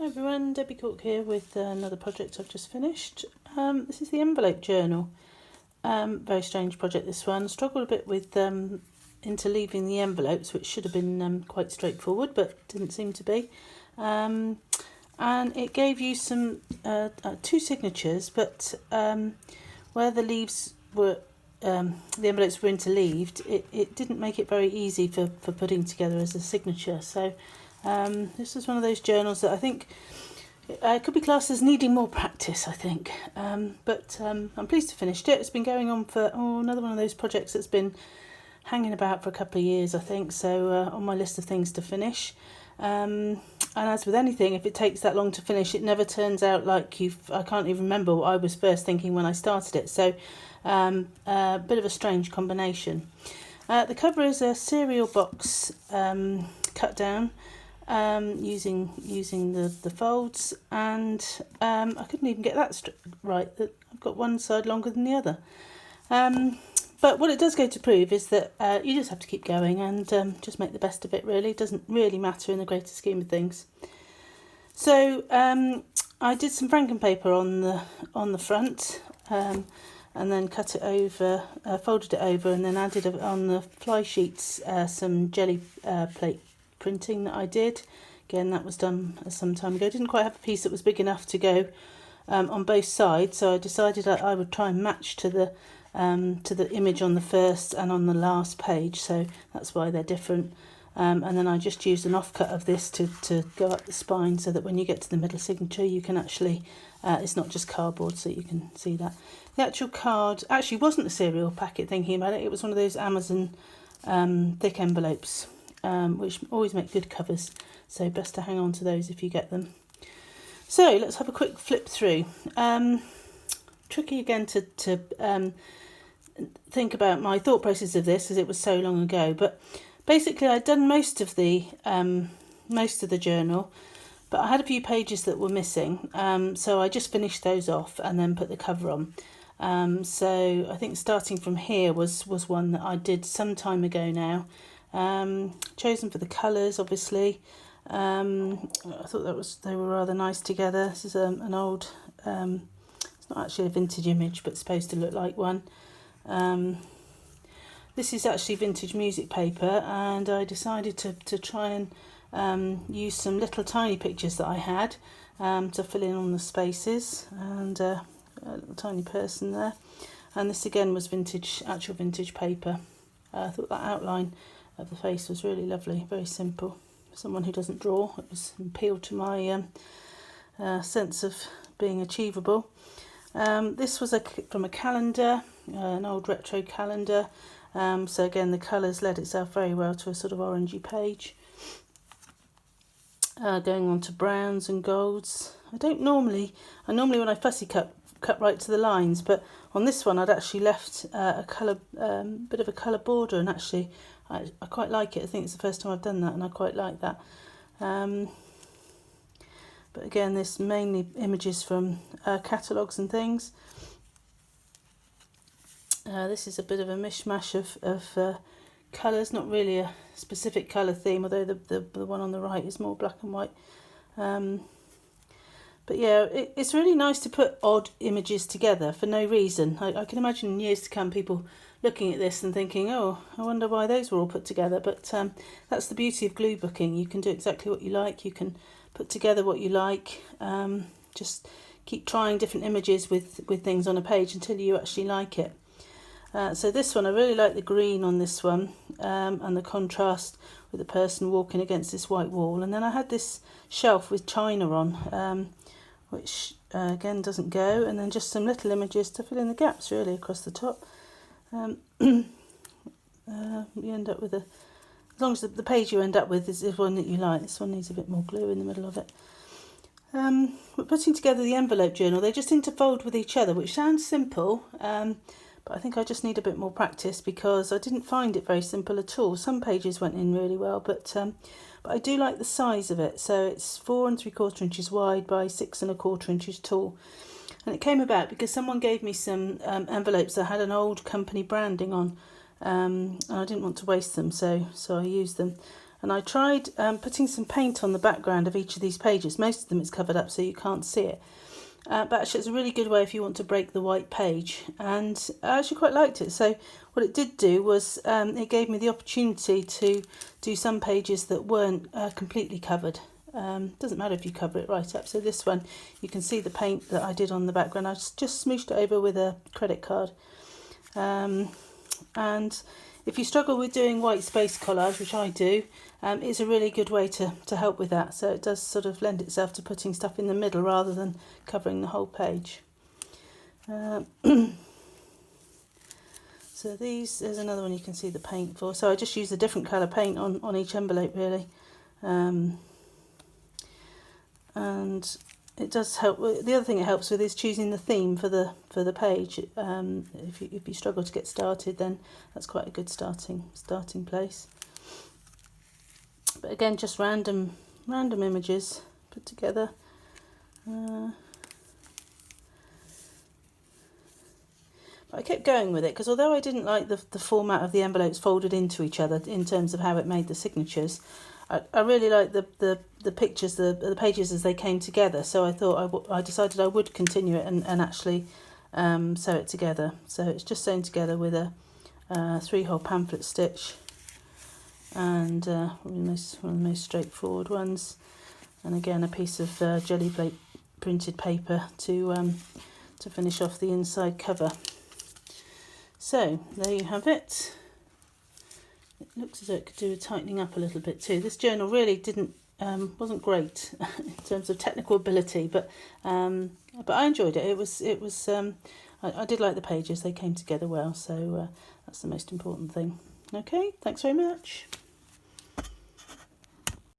Everyone, Debbie Cook here with another project I've just finished. This is the envelope journal. Very strange project, this one. Struggled a bit with interleaving the envelopes, which should have been quite straightforward, but didn't seem to be. And it gave you some two signatures, but where the leaves were, the envelopes were interleaved, it didn't make it very easy for putting together as a signature. So this is one of those journals that I think could be classed as needing more practice, I think. But I'm pleased to have finished it. It's been going on for another one of those projects that's been hanging about for a couple of years, I think. So on my list of things to finish. And as with anything, if it takes that long to finish, it never turns out like I can't even remember what I was first thinking when I started it. So a bit of a strange combination. The cover is a cereal box cut down using the folds, and I couldn't even get that right. I've got one side longer than the other. But what it does go to prove is that you just have to keep going and just make the best of it, really. It doesn't really matter in the greater scheme of things. So I did some franken paper on the front, and then cut it over, folded it over, and then added on the fly sheets some jelly plate printing that I did. Again, that was done some time ago. Didn't quite have a piece that was big enough to go on both sides, so I decided that I would try and match to the image on the first and on the last page, so that's why they're different. And then I just used an offcut of this to go up the spine, so that when you get to the middle signature you can actually, it's not just cardboard, so you can see that. The actual card actually wasn't a cereal packet, thinking about it. It was one of those Amazon thick envelopes, which always make good covers, so best to hang on to those if you get them. So let's have a quick flip through. Tricky again to think about my thought process of this, as it was so long ago, but basically I'd done most of the journal, but I had a few pages that were missing, so I just finished those off and then put the cover on. So I think starting from here was one that I did some time ago now. Chosen for the colours, obviously. I thought they were rather nice together. This is an old, it's not actually a vintage image, but supposed to look like one. This is actually vintage music paper, and I decided to try and use some little tiny pictures that I had to fill in on the spaces, and a little tiny person there. And this again was actual vintage paper. I thought that outline of the face was really lovely, very simple. For someone who doesn't draw, it was appealed to my sense of being achievable. This was from a calendar, an old retro calendar. So again, the colours led itself very well to a sort of orangey page. Going on to browns and golds. I normally when I fussy cut right to the lines, but on this one I'd actually left a colour, bit of a colour border, and actually I quite like it. I think it's the first time I've done that, and I quite like that. But again, this mainly images from catalogues and things. This is a bit of a mishmash of colours, not really a specific colour theme, although the one on the right is more black and white. But yeah, it's really nice to put odd images together for no reason. I can imagine in years to come people looking at this and thinking, oh, I wonder why those were all put together. But that's the beauty of gluebooking. You can do exactly what you like. You can put together what you like. Just keep trying different images with things on a page until you actually like it. So this one, I really like the green on this one, and the contrast with the person walking against this white wall. And then I had this shelf with china on, which again doesn't go, and then just some little images to fill in the gaps really across the top. You end up with as long as the page you end up with is one that you like. This one needs a bit more glue in the middle of it. We're putting together the envelope journal. They just interfold with each other, which sounds simple, but I think I just need a bit more practice, because I didn't find it very simple at all. Some pages went in really well, but I do like the size of it. So it's 4 3/4 inches wide by 6 1/4 inches tall. And it came about because someone gave me some envelopes that had an old company branding on, and I didn't want to waste them, so I used them. And I tried putting some paint on the background of each of these pages. Most of them is covered up so you can't see it. But actually it's a really good way if you want to break the white page, and I actually quite liked it. So what it did do was it gave me the opportunity to do some pages that weren't completely covered. Doesn't matter if you cover it right up. So this one, you can see the paint that I did on the background. I just smooshed it over with a credit card. And if you struggle with doing white space collage, which I do, it's a really good way to help with that. So it does sort of lend itself to putting stuff in the middle rather than covering the whole page. So there's another one you can see the paint for. So I just use a different colour paint on each envelope really. And it does help. The other thing it helps with is choosing the theme for the page. If you struggle to get started, then that's quite a good starting place. But again, just random images put together. But I kept going with it because although I didn't like the format of the envelopes folded into each other in terms of how it made the signatures, I really liked the pictures, the pages as they came together. So I thought I decided I would continue it and actually sew it together. So it's just sewn together with a 3-hole pamphlet stitch, and one of the most straightforward ones. And again, a piece of jelly plate printed paper to finish off the inside cover. So there you have it. It looks as though it could do with tightening up a little bit too. This journal really wasn't great in terms of technical ability, but I enjoyed it. I did like the pages; they came together well. So that's the most important thing. Okay, thanks very much.